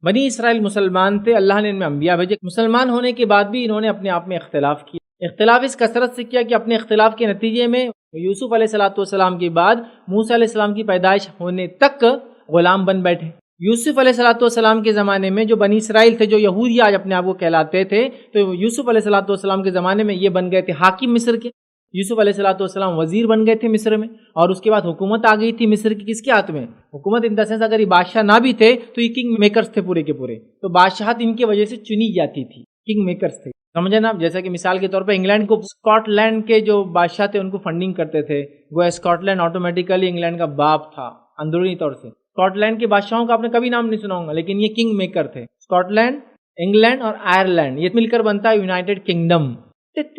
بنی اسرائیل مسلمان تھے، اللہ نے ان میں انبیاء بھیجے، مسلمان ہونے کے بعد بھی انہوں نے اپنے آپ میں اختلاف کیا، اختلاف اس کثرت سے کیا کہ اپنے اختلاف کے نتیجے میں یوسف علیہ السلام کے بعد موسیٰ علیہ السلام کی پیدائش ہونے تک غلام بن بیٹھے۔ یوسف علیہ السلام کے زمانے میں جو بنی اسرائیل تھے، جو یہودی آج اپنے آپ کو کہلاتے تھے، تو یوسف علیہ السلام کے زمانے میں یہ بن گئے تھے حاکم مصر کے۔ یوسف علیہ السلام وزیر بن گئے تھے مصر میں، اور اس کے بعد حکومت آ گئی تھی مصر کی کس کے ہاتھ میں؟ حکومت ان دا سینس اگر یہ بادشاہ نہ بھی تھے تو یہ کنگ میکرز تھے پورے کے پورے، تو بادشاہت ان کی وجہ سے چنی جاتی تھی، کنگ میکرز تھے، سمجھے نا؟ جیسا کہ مثال کے طور پہ انگلینڈ کو اسکاٹ لینڈ کے جو بادشاہ تھے ان کو فنڈنگ کرتے تھے، وہ اسکاٹ لینڈ آٹومیٹیکلی انگلینڈ کا باپ تھا اندرونی طور سے۔ اسکاٹ لینڈ کے بادشاہوں کا آپ نے کبھی نام نہیں سنا ہوگا، لیکن یہ کنگ میکر تھے۔ اسکاٹ لینڈ، انگلینڈ اور آئرلینڈ یہ مل کر بنتا ہے یونائٹیڈ کنگڈم،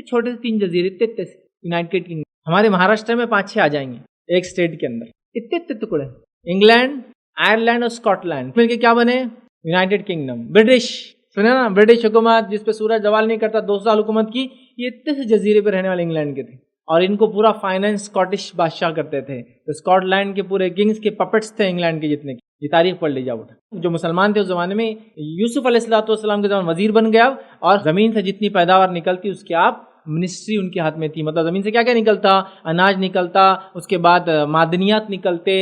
چھوٹے سے 3 جزیرے یونائٹیڈ کنگڈم۔ ہمارے مہاراشٹر میں 5-6 آ جائیں گے ایک اسٹیٹ کے اندر، اتنے ٹکڑے، انگلینڈ، آئرلینڈ اور اسکاٹ لینڈ مل کے کیا بنے؟ United kingdom. برٹش سنے نا، برٹش حکومت جس پہ سورج زوال نہیں کرتا، 2 سال حکومت کی، یہ اتنے سے جزیرے پہ رہنے والے انگلینڈ کے تھے، اور ان کو پورا فائنینس اسکاٹش بادشاہ کرتے تھے، تو اسکاٹ لینڈ کے پورے کنگز کے پپٹس تھے انگلینڈ کے جتنے، یہ تاریخ پڑھ لیجیے آپ۔ جو مسلمان تھے اس زمانے میں، یوسف علیہ السلام کے زمان وزیر بن گیا، اور زمین سے جتنی پیداوار نکلتی اس کی آپ منسٹری ان کے ہاتھ میں تھی، مطلب زمین سے کیا کیا نکلتا، اناج نکلتا، اس کے بعد معدنیات نکلتے،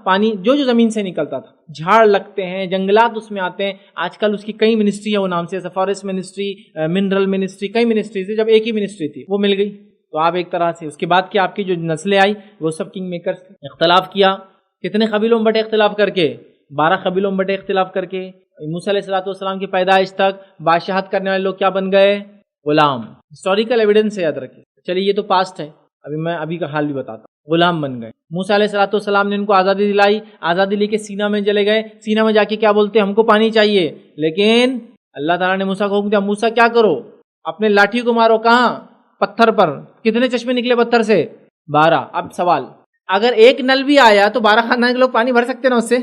پانی جو زمین سے نکلتا تھا، جھاڑ لگتے ہیں، جنگلات اس میں آتے ہیں۔ آج کل اس کی کئی منسٹری ہے، وہ نام سے فارسٹ منسٹری، منرل منسٹری، کئی منسٹریز تھی، جب ایک ہی منسٹری تھی وہ مل گئی، تو آپ ایک طرح سے اس کے بعد کیا آپ کی جو نسلیں آئی وہ سب کنگ میکرز تھے۔ اختلاف کیا، کتنے قبیلوں میں بٹے اختلاف کر کے؟ 12 قبیلوں میں بٹے اختلاف کر کے۔ موسیٰ علیہ السلام کی پیدائش تک بادشاہت کرنے والے لوگ کیا بن گئے؟ غلام۔ ہسٹوریکل ایویڈنس ہے، یاد رکھیے۔ چلیے یہ تو پاسٹ ہے، میں ابھی کا حال بھی بتاتا ہوں۔ غلام بن گئے، موسیٰ علیہ السلام نے ان کو آزادی دلائی، آزادی لے کے سینا میں چلے گئے، سینا میں جا کے کیا بولتے ہیں؟ ہم کو پانی چاہیے، لیکن اللہ تعالیٰ نے موسیٰ کو حکم دیا، موسیٰ کیا کرو؟ اپنے لاٹھی کو مارو، کہاں؟ پتھر پر۔ کتنے چشمے نکلے پتھر سے؟ 12۔ اب سوال، اگر ایک نل بھی آیا تو 12 خاندان کے لوگ پانی بھر سکتے نا اس سے،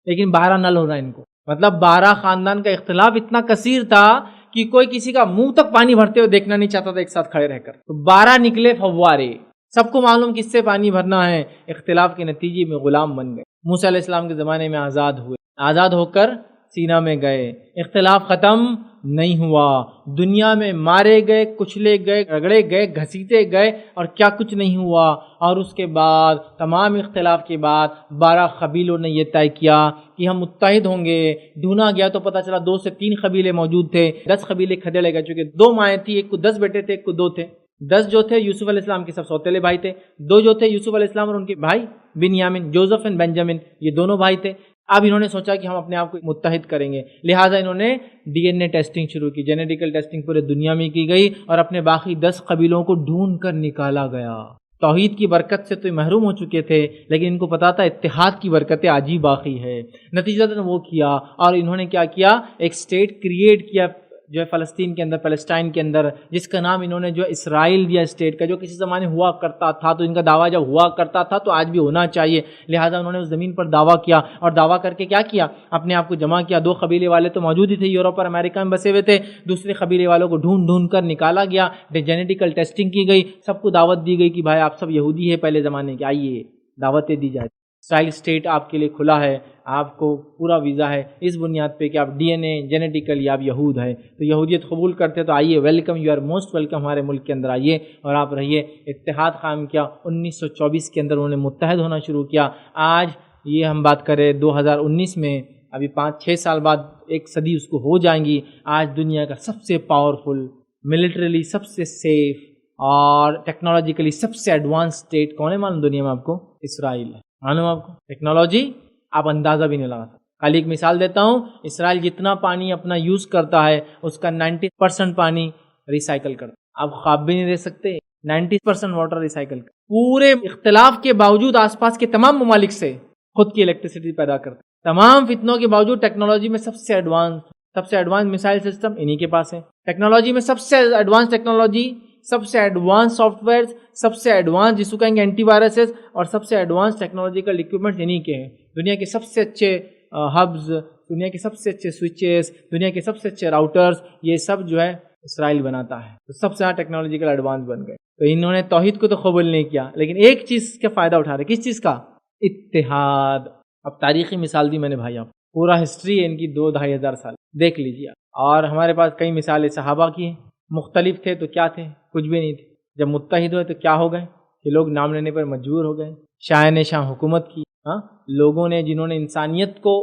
لیکن 12 نل ہو رہا ہے ان کو، مطلب 12 خاندان کا اختلاف اتنا کثیر تھا کہ کوئی کسی کا منہ تک پانی بھرتے ہوئے دیکھنا نہیں چاہتا تھا ایک ساتھ کھڑے رہ کر، تو 12 نکلے فوارے، سب کو معلوم کس سے پانی بھرنا ہے، اختلاف کے نتیجے میں غلام بن گئے۔ موسیٰ علیہ السلام کے زمانے میں آزاد ہوئے، آزاد ہو کر سینا میں گئے، اختلاف ختم نہیں ہوا، دنیا میں مارے گئے، کچلے گئے، رگڑے گئے، گھسیٹے گئے، اور کیا کچھ نہیں ہوا۔ اور اس کے بعد تمام اختلاف کے بعد 12 قبیلوں نے یہ طے کیا کہ ہم متحد ہوں گے۔ ڈھونڈا گیا تو پتہ چلا 2 سے 3 قبیلے موجود تھے، 10 قبیلے کھدڑے گئے، چونکہ 2 مائیں تھی، ایک کو 10 بیٹے تھے، ایک کو 2 تھے۔ 10 جو تھے یوسف علیہ السلام کے سب سوتیلے بھائی تھے، 2 جو تھے یوسف علیہ السلام اور ان کے بھائی بنیامین، جوزف اور بنجامن، یہ دونوں بھائی تھے۔ اب انہوں نے سوچا کہ ہم اپنے آپ کو متحد کریں گے، لہٰذا انہوں نے ڈی این اے ٹیسٹنگ شروع کی، جینیٹیکل ٹیسٹنگ پورے دنیا میں کی گئی، اور اپنے باقی 10 قبیلوں کو ڈھونڈ کر نکالا گیا۔ توحید کی برکت سے تو یہ محروم ہو چکے تھے، لیکن ان کو پتا تھا اتحاد کی برکتیں آج ہی باقی ہے، نتیجہ وہ کیا، اور انہوں نے کیا کیا، ایک اسٹیٹ کریٹ کیا جو ہے فلسطین کے اندر، پیلسٹائن کے اندر، جس کا نام انہوں نے جو اسرائیل دیا اسٹیٹ کا، جو کسی زمانے ہوا کرتا تھا، تو ان کا دعویٰ جب ہوا کرتا تھا تو آج بھی ہونا چاہیے، لہٰذا انہوں نے اس زمین پر دعویٰ کیا، اور دعویٰ کر کے کیا کیا، اپنے آپ کو جمع کیا۔ 2 قبیلے والے تو موجود ہی تھے، یورپ اور امریکہ میں بسے ہوئے تھے، دوسرے قبیلے والوں کو ڈھونڈ ڈھونڈ کر نکالا گیا، جینیٹیکل ٹیسٹنگ کی گئی، سب کو دعوت دی گئی کہ بھائی آپ سب یہودی ہیں پہلے زمانے کے، آئیے دعوتیں دی جائے، اسرائیل اسٹیٹ آپ کے لیے کھلا ہے، آپ کو پورا ویزا ہے، اس بنیاد پہ کہ آپ ڈی این اے جینیٹیکلی آپ یہود ہیں، تو یہودیت قبول کرتے تو آئیے، welcome, you are most welcome, ہمارے ملک کے اندر آئیے اور آپ رہیے۔ اتحاد قائم کیا، 1924 کے اندر انہوں نے متحد ہونا شروع کیا۔ آج یہ ہم بات کریں 2019 میں، ابھی 5-6 سال بعد 1 صدی اس کو ہو جائیں گی، آج دنیا کا سب سے پاورفل، ملٹریلی سب سے سیف اور ٹیکنالوجیکلی سب سے ایڈوانس اسٹیٹ کون ہے معلوم دنیا میں آپ کو؟ اسرائیل ہے، معلوم آپ کو؟ ٹیکنالوجی آپ اندازہ بھی نہیں لگا سکتے۔ کل ایک مثال دیتا ہوں، اسرائیل جتنا پانی اپنا یوز کرتا ہے اس کا 90% پانی ریسائیکل کرتا ہے، آپ خواب بھی نہیں دے سکتے، 90% واٹر ریسائیکل کرتا ہے۔ پورے اختلاف کے باوجود آس پاس کے تمام ممالک سے خود کی الیکٹریسٹی پیدا کرتا ہے، تمام فتنوں کے باوجود ٹیکنالوجی میں سب سے ایڈوانس میسائل سسٹم انہی کے پاس ہے، ٹیکنالوجی میں سب سے ایڈوانس ٹیکنالوجی، سب سے ایڈوانس سافٹ ویئر، سب سے ایڈوانس جس کو کہیں گے اینٹی وائرسز، اور سب سے ایڈوانس ٹیکنالوجیکل اکوپمنٹس انہی کے ہیں۔ دنیا کے سب سے اچھے ہبز، دنیا کے سب سے اچھے سوئچز، دنیا کے سب سے اچھے راؤٹرز، یہ سب جو ہے اسرائیل بناتا ہے، تو سب سے زیادہ ٹیکنالوجیکل ایڈوانس بن گئے۔ تو انہوں نے توحید کو تو قبول نہیں کیا، لیکن ایک چیز کا فائدہ اٹھا رہے، کس چیز کا؟ اتحاد۔ اب تاریخی مثال دی میں نے بھائی آپ، پورا ہسٹری ہے ان کی 2-2,500 سال دیکھ لیجیے آپ. اور ہمارے پاس کئی مثالیں صحابہ کی ہیں. مختلف تھے تو کیا تھے؟ کچھ بھی نہیں تھے. جب متحد ہوئے تو کیا ہو گئے کہ لوگ نام لینے پر مجبور ہو گئے. شاہ نے شاہ حکومت کی. لوگوں نے جنہوں نے انسانیت کو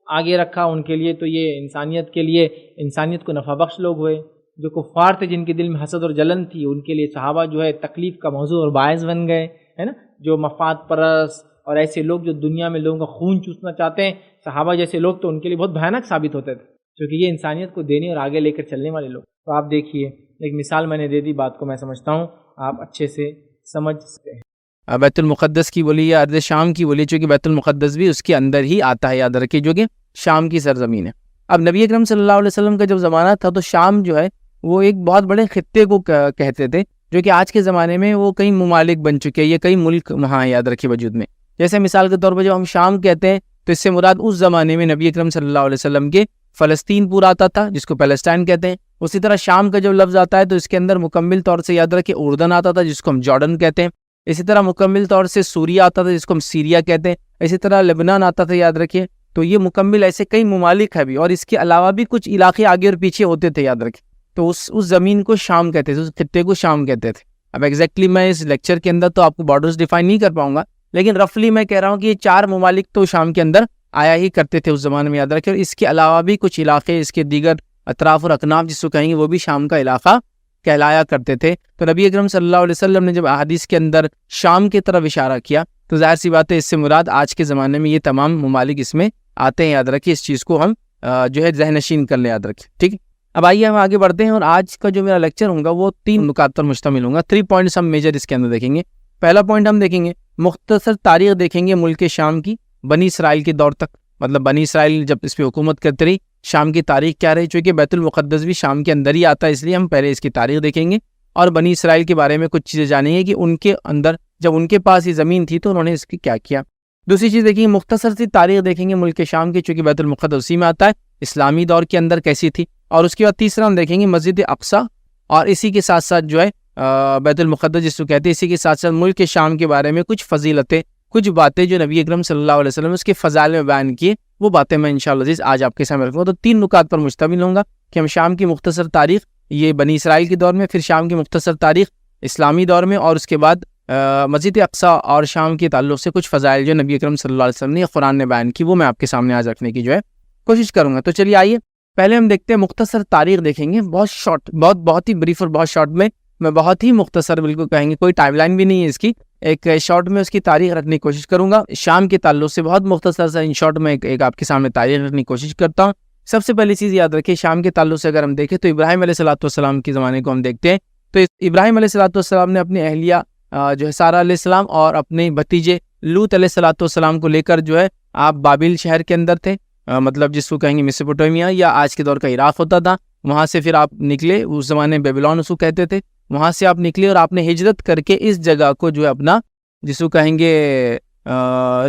آگے رکھا ان کے لیے تو یہ انسانیت کے لیے انسانیت کو نفع بخش لوگ ہوئے. جو کفار تھے جن کے دل میں حسد اور جلن تھی ان کے لیے صحابہ جو ہے تکلیف کا موضوع اور باعث بن گئے، ہے نا. جو مفاد پرست اور ایسے لوگ جو دنیا میں لوگوں کا خون چوسنا چاہتے ہیں، صحابہ جیسے لوگ تو ان کے لیے بہت بھیانک ثابت ہوتے تھے، کیونکہ یہ انسانیت کو دینے اور آگے لے کر چلنے والے لوگ. تو آپ دیکھیے ایک مثال میں نے دے دی، بات کو میں سمجھتا ہوں آپ اچھے سے سمجھ سکتے ہیں. بیت المقدس کی بولی یا ارض شام کی بولی، چونکہ بیت المقدس بھی اس کے اندر ہی آتا ہے، یاد رکھیے، جو کہ شام کی سرزمین ہے. اب نبی اکرم صلی اللہ علیہ وسلم کا جب زمانہ تھا تو شام جو ہے وہ ایک بہت بڑے خطے کو کہتے تھے، جو کہ آج کے زمانے میں وہ کئی ممالک بن چکے ہیں، یہ کئی ملک وہاں ہیں، یاد رکھیے وجود میں. جیسے مثال کے طور پر جب ہم شام کہتے ہیں تو اس سے مراد اس زمانے میں نبی اکرم صلی اللہ علیہ وسلم کے فلسطین پورا آتا تھا، جس کو پیلسٹائن کہتے ہیں. اسی طرح شام کا جب لفظ آتا ہے تو اس کے اندر مکمل طور سے یاد رکھیں اردن آتا تھا، جس کو ہم جارڈن کہتے ہیں. اسی طرح مکمل طور سے سوریہ آتا تھا، جس کو ہم سیریا کہتے ہیں. اسی طرح لبنان آتا تھا، یاد رکھیے. تو یہ مکمل ایسے کئی ممالک ہیں بھی، اور اس کے علاوہ بھی کچھ علاقے آگے اور پیچھے ہوتے تھے، یاد رکھیں. تو اس زمین کو شام کہتے تھے، اس خطے کو شام کہتے تھے. اب ایگزیکٹلی میں اس لیکچر کے اندر تو آپ کو بارڈرز ڈیفائن نہیں کر پاؤں گا، لیکن رفلی میں کہہ رہا ہوں کہ یہ 4 ممالک تو شام کے اندر آیا ہی کرتے تھے اس زمانے میں، یاد رکھیں. اور اس کے علاوہ بھی کچھ علاقے اس کے دیگر اطراف اور اکناف جس کو کہیں گے وہ بھی شام کا علاقہ کہلایا کرتے تھے. تو نبی اکرم صلی اللہ علیہ وسلم نے جب احادیث کے اندر شام کی طرف اشارہ کیا تو ظاہر سی بات ہے اس سے مراد آج کے زمانے میں یہ تمام ممالک اس میں آتے ہیں، یاد رکھیے. اس چیز کو ہم جو ہے ذہن نشین کر لیں، یاد رکھیں، ٹھیک ہے. اب آئیے ہم آگے بڑھتے ہیں، اور آج کا جو میرا لیکچر ہوگا وہ 3 نکات پر مشتمل ہوگا. 3 پوائنٹس ہم میجر اس کے اندر دیکھیں گے. پہلا پوائنٹ ہم دیکھیں گے مختصر تاریخ دیکھیں گے ملک شام کی بنی اسرائیل کے دور تک، مطلب بنی اسرائیل جب اس پہ حکومت کرتے رہی شام کی تاریخ کیا رہی. چونکہ بیت المقدس بھی شام کے اندر ہی آتا ہے، اس لیے ہم پہلے اس کی تاریخ دیکھیں گے اور بنی اسرائیل کے بارے میں کچھ چیزیں جانیں گے کہ ان کے اندر جب ان کے پاس یہ زمین تھی تو انہوں نے اس کی کیا کیا. دوسری چیز دیکھیں گے مختصر سی تاریخ دیکھیں گے ملک شام کی، چونکہ بیت المقدس اسی میں آتا ہے، اسلامی دور کے اندر کیسی تھی. اور اس کے بعد تیسرا ہم دیکھیں گے مسجد اقصیٰ، اور اسی کے ساتھ ساتھ جو ہے بیت المقدس جس کو کہتے ہیں، اسی کے ساتھ ساتھ ملک شام کے بارے میں کچھ فضیلتیں، کچھ باتیں جو نبی اکرم صلی اللہ علیہ وسلم اس کے فضائل میں بیان کیے، وہ باتیں میں انشاءاللہ عزیز آج آپ کے سامنے رکھوں گا. تو 3 نکات پر مشتمل ہوں گا کہ ہم شام کی مختصر تاریخ یہ بنی اسرائیل کے دور میں، پھر شام کی مختصر تاریخ اسلامی دور میں، اور اس کے بعد مسجد اقصیٰ اور شام کے تعلق سے کچھ فضائل جو نبی اکرم صلی اللہ علیہ وسلم نے قرآن نے بیان کی، وہ میں آپ کے سامنے آج رکھنے کی جو ہے کوشش کروں گا. تو چلیے آئیے پہلے ہم دیکھتے ہیں مختصر تاریخ دیکھیں گے، بہت شارٹ، بہت ہی بریف اور بہت شارٹ میں بہت ہی مختصر بالکل کہیں گے، کوئی ٹائم لائن بھی نہیں ہے اس کی، ایک شارٹ میں اس کی تاریخ رکھنے کی کوشش کروں گا. شام کے تعلق سے بہت مختصر سا ان شارٹ میں ایک آپ کے سامنے تاریخ رکھنے کی کوشش کرتا ہوں. سب سے پہلی چیز یاد رکھیں، شام کے تعلق سے اگر ہم دیکھیں تو ابراہیم علیہ السلام کے زمانے کو ہم دیکھتے ہیں. تو ابراہیم علیہ السلام نے اپنی اہلیہ جو ہے سارہ علیہ السلام اور اپنے بھتیجے لوط علیہ السلام کو لے کر جو ہے آپ بابل شہر کے اندر تھے، مطلب جس کو کہیں گے میسوپوٹیمیا یا آج کے دور کا عراق ہوتا تھا. وہاں سے پھر آپ نکلے، اس زمانے بیبلون اس کو کہتے تھے. وہاں سے آپ نکلے اور آپ نے ہجرت کر کے اس جگہ کو جو ہے اپنا جس کو کہیں گے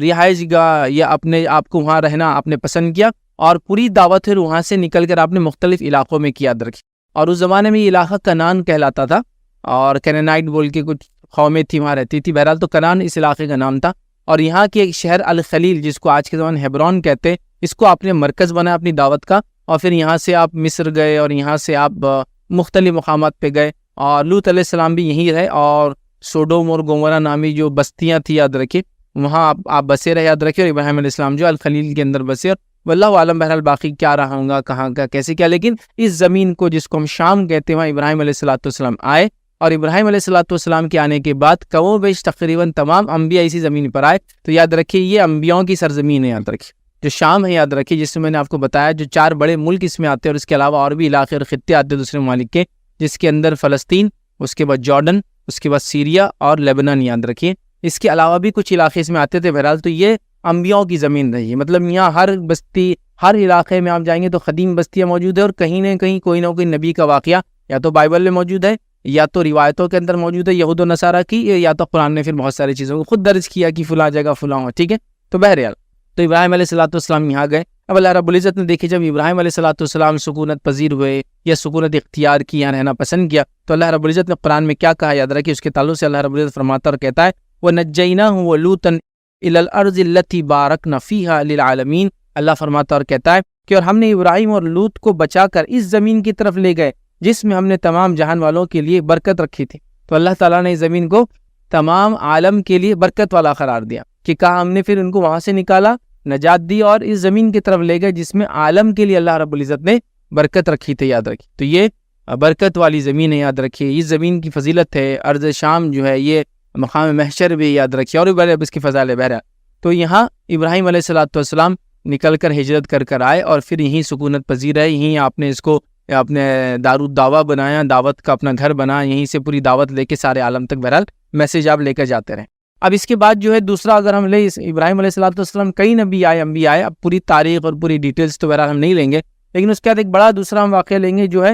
رہائش گاہ یا اپنے آپ کو وہاں رہنا آپ نے پسند کیا، اور پوری دعوت پھر وہاں سے نکل کر آپ نے مختلف علاقوں میں کیا رکھی. اور اس زمانے میں یہ علاقہ کنان کہلاتا تھا، اور کینانائٹ بول کے کچھ قومیں تھی وہاں رہتی تھی. بہرحال تو کنان اس علاقے کا نام تھا. اور یہاں کے ایک شہر الخلیل جس کو آج کے زمانے ہیبرون کہتے ہیں، اس کو آپ نے مرکز بنا اپنی دعوت کا. اور پھر یہاں سے آپ مصر گئے اور یہاں سے آپ مختلف مقامات پہ گئے، اور لوط علیہ السلام بھی یہیں رہے، اور سوڈوم اور گومورا نامی جو بستیاں تھی یاد رکھے وہاں آپ بسے رہے، یاد رکھے. اور ابراہیم علیہ السلام جو الخلیل کے اندر بسے، اور واللہ عالم بہرحال باقی کیا رہا ہوں گا، کہاں کا کیسے کیا، لیکن اس زمین کو جس کو ہم شام کہتے ہیں وہاں ابراہیم علیہ السلام آئے. اور ابراہیم علیہ السلام کے آنے کے بعد کم و بیش تقریباً تمام انبیاء اسی زمین پر آئے. تو یاد رکھیے یہ انبیاؤں کی سرزمین ہے، یاد رکھیے جو شام ہے، یاد رکھیے جس میں میں نے آپ کو بتایا جو 4 بڑے ملک اس میں آتے ہیں، اور اس کے علاوہ اور بھی علاقے اور خطے آتے ہیں دوسرے ممالک کے، جس کے اندر فلسطین، اس کے بعد جارڈن، اس کے بعد سیریا اور لیبنان، یاد رکھیے. اس کے علاوہ بھی کچھ علاقے اس میں آتے تھے. بہرحال تو یہ انبیاؤں کی زمین رہی ہے، مطلب یہاں ہر بستی، ہر علاقے میں آپ جائیں گے تو قدیم بستیاں موجود ہیں، اور کہیں نہ کہیں کوئی نہ کوئی نبی کا واقعہ یا تو بائبل میں موجود ہے، یا تو روایتوں کے اندر موجود ہے یہود و نصارہ کی، یا تو قرآن نے پھر بہت ساری چیزوں کو خود درج کیا کہ فلاں جگہ فلاں ہو، ٹھیک ہے. تو بہرحال تو ابراہیم علیہ السلام یہاں گئے. اب اللہ رب العزت نے دیکھے جب ابراہیم علیہ السلام سکونت پذیر ہوئے یا سکونت اختیار کی، یہاں رہنا پسند کیا، تو اللہ رب العزت نے قرآن میں کیا کہا یاد رکھیے. اس کے تعلق سے اللہ رب العزت فرماتا اور کہتا ہے وَنَجَّيْنَاهُ وَلُوطًا إِلَى الْأَرْضِ الَّتِي بَارَكْنَا فِيهَا لِلْعَالَمِينَ. اللہ فرماتا اور کہتا ہے کہ اور ہم نے ابراہیم اور لوط کو بچا کر اس زمین کی طرف لے گئے جس میں ہم نے تمام جہان والوں کے لیے برکت رکھی تھی. تو اللہ تعالیٰ نے اس زمین کو تمام عالم کے لیے برکت والا قرار دیا کہ کہا ہم نے پھر ان کو وہاں سے نکالا، نجات دی اور اس زمین کی طرف لے گئے جس میں عالم کے لیے اللہ رب العزت نے برکت رکھی تھی. یاد رکھی تو یہ برکت والی زمین ہے، یاد رکھیے. اس زمین کی فضیلت ہے. ارض شام جو ہے یہ مقام محشر بھی یاد رکھیے، اور بھی اس کی فضائل بہرحال. تو یہاں ابراہیم علیہ السلام نکل کر ہجرت کر آئے اور پھر یہیں سکونت پذیر ہے. یہیں آپ نے اس کو اپنے دارالدعوہ بنایا، دعوت کا اپنا گھر بنا، یہیں سے پوری دعوت لے کے سارے عالم تک بہرحال میسیج آپ لے کر جاتے رہیں. اب اس کے بعد جو ہے دوسرا اگر ہم لیں ابراہیم علیہ السلام کئی نبی آئے، انبیاء آئے. اب پوری تاریخ اور پوری ڈیٹیلز تو بہرحال ہم نہیں لیں گے، لیکن اس کے بعد ایک بڑا دوسرا ہم واقعہ لیں گے جو ہے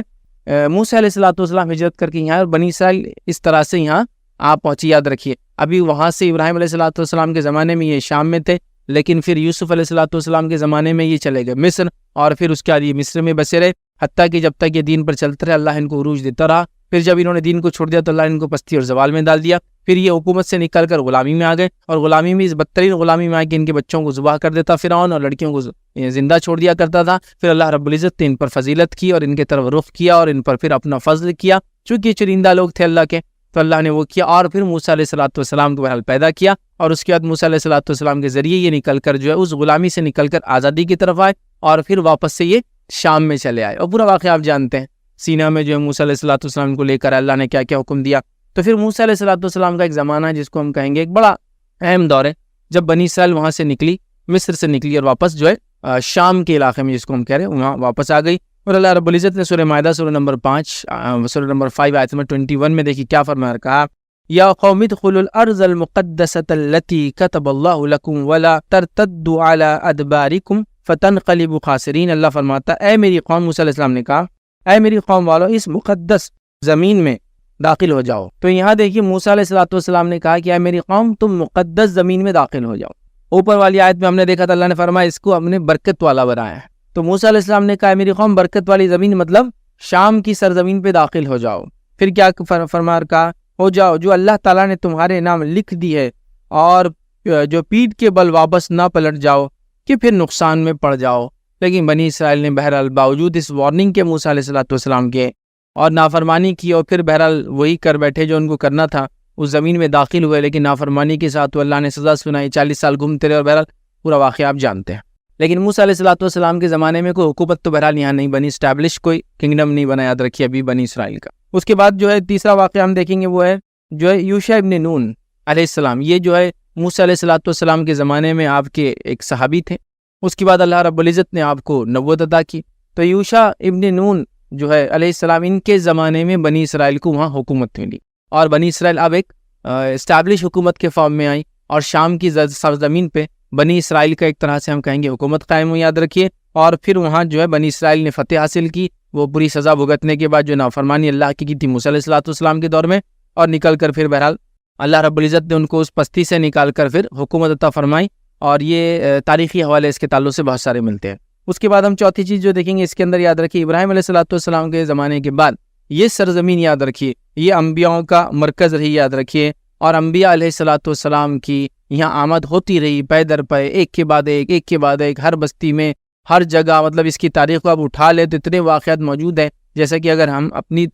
موسیٰ علیہ السلام ہجرت کر کے یہاں، اور بنی اسرائیل اس طرح سے یہاں آپ پہنچی. یاد رکھیے ابھی وہاں سے ابراہیم علیہ السلام کے زمانے میں یہ شام میں تھے، لیکن پھر یوسف علیہ السلام کے زمانے میں یہ چلے گئے مصر، اور پھر اس کے بعد یہ مصر میں بسے رہے، حتیٰ کہ جب تک یہ دین پر چلتے رہے اللہ ان کو عروج دیتا رہا. پھر جب انہوں نے دین کو چھوڑ دیا تو اللہ نے ان کو پستی اور زوال میں ڈال دیا. پھر یہ حکومت سے نکل کر غلامی میں آ گئے، اور غلامی میں اس بدترین غلامی میں آ کے ان کے بچوں کو ذبح کر دیتا فرعون، اور لڑکیوں کو زندہ چھوڑ دیا کرتا تھا. پھر اللہ رب العزت نے ان پر فضیلت کی اور ان کے طرف رخ کیا اور ان پر پھر اپنا فضل کیا، چونکہ یہ چرندہ لوگ تھے اللہ کے، تو اللہ نے وہ کیا. اور پھر موسیٰ علیہ السلام کو بہرحال پیدا کیا، اور اس کے بعد موسیٰ علیہ السلام کے ذریعے یہ نکل کر جو ہے اس غلامی سے نکل کر آزادی کی طرف آئے، اور پھر واپس سے یہ شام میں چلے آئے. اور پورا واقعہ آپ جانتے ہیں، سینا میں جو ہے موسیٰ علیہ السلام کو لے کر اللہ نے کیا کیا حکم دیا. تو پھر موسیٰ علیہ السلام کا ایک زمانہ ہے جس کو ہم کہیں گے ایک بڑا اہم دور ہے، جب بنی اسرائیل وہاں سے نکلی، مصر سے نکلی، اور واپس جو ہے شام کے علاقے میں جس کو ہم کہہ رہے ہیں وہاں واپس آ گئی. اور اللہ رب العزت نے سورہ مائدہ سورہ نمبر 5 آیت نمبر 21 میں دیکھیے کیا فرمایا، کہا یا قوم ادخلوا الارض المقدسة التي كتب الله لكم ولا ترتدوا على ادباركم فتنقلبوا خاسرین. اللہ فرماتا اے میری قوم، موسیٰ علیہ السلام نے کہا اے میری قوم والو اس مقدس زمین میں داخل ہو جاؤ. تو یہاں دیکھیے موسیٰ علیہ السلام نے کہا کہ اے میری قوم تم مقدس زمین میں داخل ہو جاؤ. اوپر والی آیت میں ہم نے دیکھا تھا اللہ نے فرمایا اس کو ہم نے برکت والا بنایا ہے. تو موسیٰ علیہ السلام نے کہا اے میری قوم برکت والی زمین مطلب شام کی سرزمین پہ داخل ہو جاؤ. پھر کیا فرمایا، کہا ہو جاؤ جو اللہ تعالیٰ نے تمہارے نام لکھ دی ہے، اور جو پیٹھ کے بل واپس نہ پلٹ جاؤ کہ پھر نقصان میں پڑ جاؤ. لیکن بنی اسرائیل نے بہرحال باوجود اس وارننگ کے موسیٰ علیہ السلام کے اور نافرمانی کی، اور پھر بہرحال وہی کر بیٹھے جو ان کو کرنا تھا، اس زمین میں داخل ہوئے، لیکن نافرمانی کے ساتھ تو اللہ نے سزا سنائی، 40 سال گھومتے رہے، اور بہرحال پورا واقعہ آپ جانتے ہیں. لیکن موسیٰ علیہ السلام کے زمانے میں کوئی حکومت تو بہرحال یہاں نہیں بنی، اسٹیبلش کوئی کنگڈم نہیں بنا، یاد رکھیے ابھی بنی اسرائیل کا. اس کے بعد جو ہے تیسرا واقعہ ہم دیکھیں گے وہ ہے جو ہے یوشع ابن نون علیہ السلام. یہ جو ہے موسیٰ علیہ السلام کے زمانے میں آپ کے ایک صحابی تھے. اس کے بعد اللہ رب العزت نے آپ کو نبوت عطا کی. تو یوشع ابن نون جو ہے علیہ السلام، ان کے زمانے میں بنی اسرائیل کو وہاں حکومت ملی، اور بنی اسرائیل اب ایک اسٹیبلش حکومت کے فارم میں آئی، اور شام کی سرزمین پہ بنی اسرائیل کا ایک طرح سے ہم کہیں گے حکومت قائم ہوئی، یاد رکھیے. اور پھر وہاں جو ہے بنی اسرائیل نے فتح حاصل کی، وہ پوری سزا بھگتنے کے بعد جو نافرمانی اللہ کی تھی موسیٰ علیہ السلام کے دور میں، اور نکل کر پھر بہرحال اللہ رب العزت نے ان کو اس پستی سے نکال کر پھر حکومت عطا فرمائی. اور یہ تاریخی حوالے اس کے تعلق سے بہت سارے ملتے ہیں. اس کے بعد ہم چوتھی چیز جو دیکھیں گے اس کے اندر، یاد رکھیے ابراہیم علیہ السلام کے زمانے کے بعد یہ سرزمین یاد رکھیے یہ انبیاؤں کا مرکز رہی، یاد رکھیے. اور انبیاء علیہ السلام کی یہاں آمد ہوتی رہی پے در پے، ایک کے بعد ایک، ہر بستی میں، ہر جگہ. مطلب اس کی تاریخ کو اب اٹھا لے تو اتنے واقعات موجود ہیں. جیسا کہ اگر ہم اپنی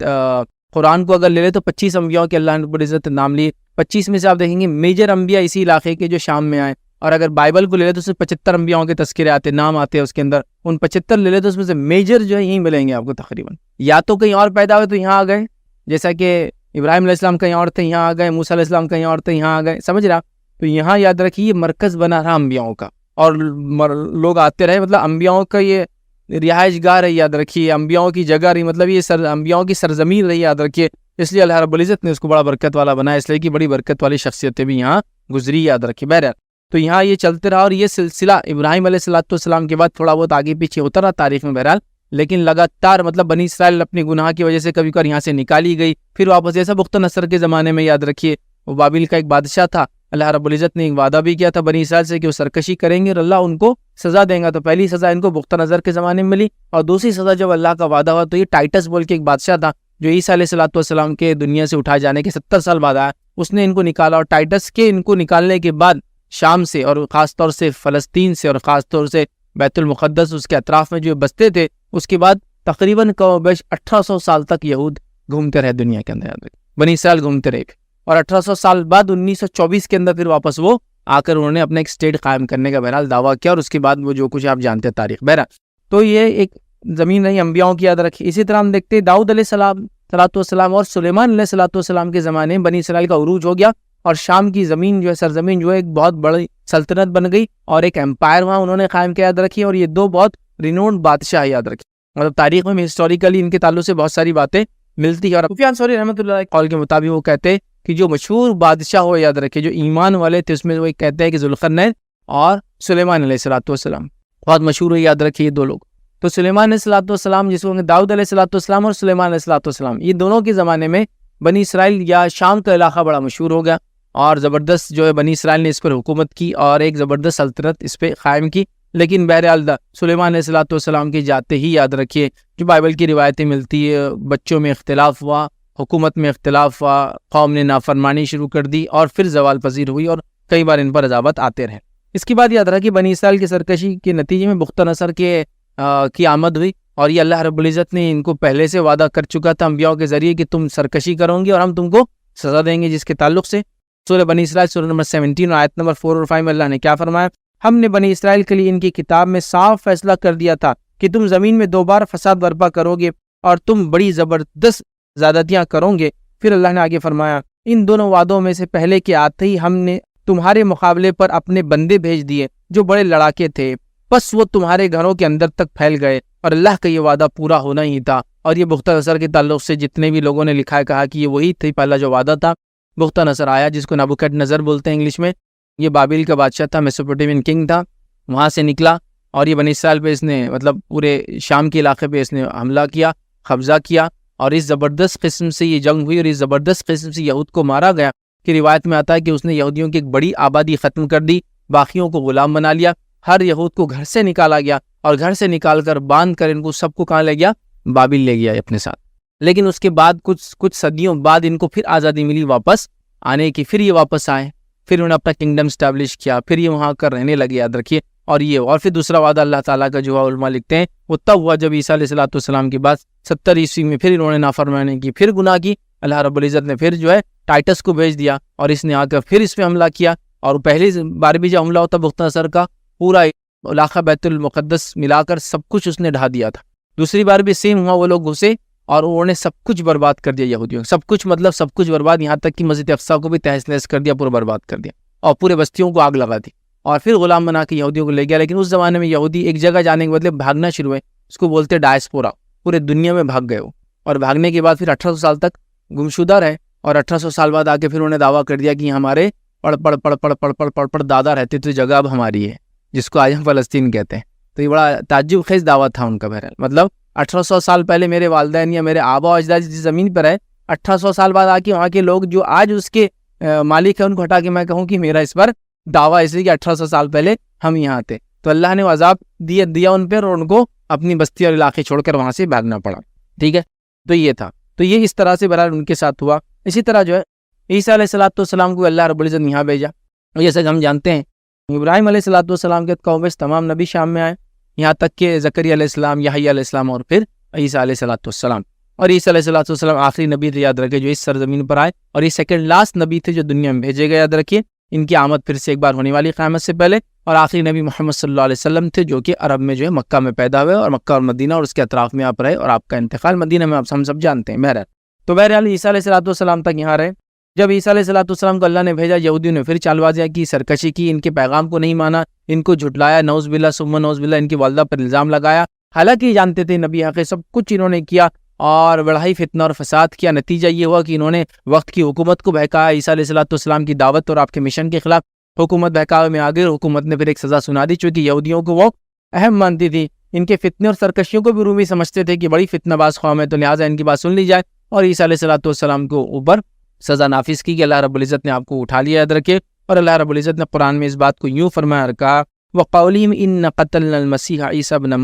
قرآن کو اگر لے لیں تو 25 انبیاء کے اللہ نے رب العزت نام لیے. 25 میں سے آپ دیکھیں گے میجر انبیاء اسی علاقے کے جو شام میں آئے. اور اگر بائبل کو لے لیں تو اس میں 75 انبیاءوں کے تذکرے آتے، نام آتے ہیں اس کے اندر. ان 75 لے لیں تو اس میں سے میجر جو ہے یہیں ملیں گے آپ کو تقریباً. یا تو کہیں اور پیدا ہوئے تو یہاں آ گئے، جیسا کہ ابراہیم علیہ السلام کہیں اور تھے یہاں آ گئے، موسیٰ علیہ السلام کہیں اور تھے یہاں آ گئے، سمجھ رہا. تو یہاں یاد رکھیے یہ مرکز بنا رہا انبیاؤں کا، اور لوگ آتے رہے. مطلب انبیاؤں کا یہ رہائش گاہ رہی، یاد رکھیے انبیاؤں کی جگہ رہی، مطلب یہ انبیاؤں کی سرزمین رہی، یاد رکھیے. اس لیے اللہ رب العزت نے اس کو بڑا برکت والا بنایا، اس لیے کہ بڑی برکت والی شخصیتیں بھی یہاں گزری، یاد رکھیے. بہرحال تو یہاں یہ چلتے رہا، اور یہ سلسلہ ابراہیم علیہ السلام کے بعد تھوڑا بہت آگے پیچھے ہوتا رہا تاریخ میں بہرحال. لیکن لگاتار مطلب بنی اسرائیل اپنی گناہ کی وجہ سے کبھی کبھار یہاں سے نکالی گئی، پھر واپس. جیسا بخت نصر کے زمانے میں یاد رکھیے وہ بابل کا ایک بادشاہ تھا، اللہ رب العزت نے ایک وعدہ بھی کیا تھا بنی اسرائیل سے کہ وہ سرکشی کریں گے اور اللہ ان کو سزا دیں گا. تو پہلی سزا ان کو بخت نصر کے زمانے میں ملی، اور دوسری سزا جب اللہ کا وعدہ ہوا تو یہ ٹائٹس بول کے ایک بادشاہ تھا جو عیسیٰ علیہ السلام کے دنیا سے اٹھائے جانے کے 70 سال بعد آیا. اس نے ان کو نکالا، اور ٹائٹس کے ان کو نکالنے کے بعد شام سے اور خاص طور سے فلسطین سے اور خاص طور سے بیت المقدس اس کے اطراف میں جو بستے تھے، اس کے بعد تقریباً کم و بیش 1800 سال تک یہود گھومتے رہے دنیا کے اندر، بنی اسرائیل گھومتے رہے، اور 1800 سال بعد 1924 کے اندر پھر واپس وہ آ کر انہوں نے اپنا ایک اسٹیٹ قائم کرنے کا بہرحال دعویٰ کیا، اور اس کے بعد وہ جو کچھ آپ جانتے ہیں تاریخ بہرحال. تو یہ ایک زمین رہی انبیاؤں کی، یاد رکھیے. اسی طرح ہم دیکھتے ہیں داؤد علیہ السلام اور سلیمان علیہ السلام کے زمانے میں بنی اسرائیل کا عروج ہو گیا، اور شام کی زمین جو ہے، سرزمین جو ہے، ایک بہت بڑی سلطنت بن گئی، اور ایک امپائر وہاں انہوں نے قائم کیا، یاد رکھیے. اور یہ دو بہت رینونڈ بادشاہ، یاد رکھیے. مطلب تاریخ میں ہسٹوریکلی ان کے تعلق سے بہت ساری باتیں ملتی ہے. اور سفیان ثوری رحمۃ اللہ علیہ قول کے مطابق وہ کہتے ہیں کہ جو مشہور بادشاہ ہو، یاد رکھے، جو ایمان والے تھے، اس میں وہ کہتے ہیں کہ ذوالقرنین اور سلیمان علیہ السلام بہت مشہور ہے، یاد رکھیے یہ دو لوگ. تو سلیمان علیہ السلام، جس کو داؤد علیہ السلام اور سلیمان علیہ السلام، یہ دونوں کے زمانے میں بنی اسرائیل یا شام کا علاقہ بڑا مشہور ہو گیا، اور زبردست جو ہے بنی اسرائیل نے اس پر حکومت کی اور ایک زبردست سلطنت اس پہ قائم کی. لیکن بہرحال سلیمان علیہ السلام کے جاتے ہی، یاد رکھیے، جو بائبل کی روایتیں ملتی ہے، بچوں میں اختلاف ہوا، حکومت میں اختلاف ہوا، قوم نے نافرمانی شروع کر دی، اور پھر زوال پذیر ہوئی، اور کئی بار ان پر عذابات آتے رہے. اس کے بعد یاد رکھیے بنی اسرائیل کی سرکشی کے نتیجے میں بخت نصر کی آمد ہوئی، اور یہ اللہ رب العزت نے ان کو پہلے سے وعدہ کر چکا تھا انبیاء کے ذریعے کہ تم سرکشی کرو گے اور ہم تم کو سزا دیں گے. جس کے تعلق سے سورہ بنی اسرائیل سورہ نمبر 17 آیت نمبر 4 اور 5 میں اللہ نے کیا فرمایا؟ ہم نے بنی اسرائیل کے لیے ان کی کتاب میں صاف فیصلہ کر دیا تھا کہ تم زمین میں 2 بار فساد برپا کرو گے اور تم بڑی زبردست زیادتیاں کرو گے. پھر اللہ نے آگے فرمایا ان دونوں وعدوں میں سے پہلے کے آتے ہی ہم نے تمہارے مقابلے پر اپنے بندے بھیج دیے جو بڑے لڑاکے تھے، بس وہ تمہارے گھروں کے اندر تک پھیل گئے، اور اللہ کا یہ وعدہ پورا ہونا ہی تھا. اور یہ بخت نصر کے تعلق سے جتنے بھی لوگوں نے لکھا ہے، کہا کہ یہ وہی تھی پہلا جو وعدہ تھا. بخت نصر آیا، جس کو نبوکڈ نظر بولتے ہیں انگلش میں. یہ بابل کا بادشاہ تھا، میسوپوٹیمین کنگ تھا، وہاں سے نکلا، اور یہ بنی اسرائیل پہ اس نے مطلب پورے شام کے علاقے پہ اس نے حملہ کیا، قبضہ کیا، اور اس زبردست قسم سے یہ جنگ ہوئی، اور اس زبردست قسم سے یہود کو مارا گیا کہ روایت میں آتا ہے کہ اس نے یہودیوں کی ایک بڑی آبادی ختم کر دی، باقیوں کو غلام بنا لیا. ہر یہود کو گھر سے نکالا گیا، اور گھر سے نکال کر باندھ کر ان کو سب کو کہاں لے گیا؟ بابل لے گیا اپنے ساتھ. لیکن اس کے بعد کچھ صدیوں بعد ان کو پھر آزادی ملی واپس آنے کی، پھر یہ واپس آئے، پھر انہوں نے اپنا کنگڈم اسٹیبلش کیا، پھر یہ وہاں کر رہنے لگے، یاد رکھیے. اور پھر دوسرا وعدہ اللہ تعالیٰ کا جو علماء لکھتے ہیں وہ تب ہوا جب عیسیٰ علیہ السلام کے بعد 70 عیسوی میں پھر انہوں نے نافرمانی کی، پھر گناہ کی. اللہ رب العزت نے پھر جو ہے ٹائٹس کو بھیج دیا، اور اس نے آ کر پھر اس پہ حملہ کیا. اور پہلی بار بھی جو حملہ ہوتا بخت نصر کا، پورا علاقہ بیت المقدس ملا کر سب کچھ اس نے ڈھا دیا تھا. دوسری بار بھی سیم ہوا، وہ لوگ گھسے اور انہوں نے سب کچھ برباد کر دیا یہودیوں، سب کچھ مطلب سب کچھ برباد، یہاں تک کہ مسجد اقصیٰ کو بھی تہس نہس کر دیا، پورا برباد کر دیا، اور پورے بستیوں کو آگ لگا دی، اور پھر غلام بنا کے یہودیوں کو لے گیا. لیکن اس زمانے میں یہودی ایک جگہ جانے کے بدلے بھاگنا شروع ہوئے، اس کو بولتے ڈائسپورا، پورے دنیا میں بھاگ گئے وہ. اور بھاگنے کے بعد پھر 1800 سال تک گمشدہ رہے، اور 1800 سال بعد آ کے پھر انہوں نے دعویٰ کر دیا کہ ہمارے پڑ دادا رہتے تھے، جگہ اب ہماری ہے، جس کو آج ہم فلسطین کہتے ہیں. تو یہ بڑا تعجب خیز دعویٰ تھا ان کا. بہرحال مطلب 1800 سال پہلے میرے والدین یا میرے آبا و اجداد جس زمین پر ہے، 1800 سال بعد آ کے وہاں کے لوگ جو آج اس کے مالک ہیں، ان کو ہٹا کے میں کہوں کہ میرا اس پر دعویٰ اس لیے کہ 1800 سال پہلے ہم یہاں تھے. تو اللہ نے عذاب دیا ان پر، اور ان کو اپنی بستی اور علاقے چھوڑ کر وہاں سے بھاگنا پڑا. ٹھیک ہے، تو یہ تھا. تو یہ اس طرح سے بہرحال ان کے ساتھ ہوا. اسی طرح جو ہے عیسیٰ علیہ السلام کو اللہ رب العزت یہاں بھیجا. جیسے کہ ہم جانتے ہیں ابراہیم علیہ السلام کے قوم میں تمام نبی شام میں آئے، یہاں تک کہ زکریا علیہ السلام، یحییٰ علیہ السلام، اور پھر عیسیٰ علیہ السلام. اور عیسیٰ علیہ السلام آخری نبی تھے، یاد رکھے، جو اس سرزمین پر آئے، اور یہ سیکنڈ لاسٹ نبی تھے جو دنیا میں بھیجے گئے. یاد رکھیے ان کی آمد پھر سے ایک بار ہونے والی قیامت سے پہلے. اور آخری نبی محمد صلی اللہ علیہ وسلم تھے، جو کہ عرب میں جو ہے مکہ میں پیدا ہوئے، اور مکہ اور مدینہ اور اس کے اطراف میں آپ رہے، اور آپ کا انتقال مدینہ میں ہم سب جانتے ہیں. بہرحال عیسیٰ علیہ السلام تک یہاں رہے. جب عیسیٰ علیہ السلام کو اللہ نے بھیجا، یہودیوں نے پھر چالبازیاں کی، سرکشی کی، ان کے پیغام کو نہیں مانا، ان کو جھٹلایا، نعوذ باللہ ثم نعوذ باللہ، ان کی والدہ پر الزام لگایا، حالانکہ یہ جانتے تھے نبی حق، سب کچھ انہوں نے کیا، اور بڑا ہی فتنہ اور فساد کیا. نتیجہ یہ ہوا کہ انہوں نے وقت کی حکومت کو بہکایا، عیسیٰ علیہ السلام کی دعوت اور آپ کے مشن کے خلاف حکومت بہکاوے میں آ گئی. حکومت نے پھر ایک سزا سنا دی، چونکہ یہودیوں کو وہ اہم مانتی تھی، ان کے فتنے اور سرکشیوں کو بھی رومی سمجھتے تھے کہ بڑی فتنہ باز قوم ہے، تو لہٰذا ان کی بات سن لی جائے. اور عیسیٰ علیہ السلام کو اوپر سزا نافذ کی کہ اللہ رب العزت نے آپ کو اٹھا لیا، یاد رکھے. اور اللہ رب العزت نے قرآن میں اس بات کو یوں فرمایا اور کہا وَقَوْلِهِمْ إِنَّ قَتَلْنَا الْمَسِيحَ عِيسَى ابْنَ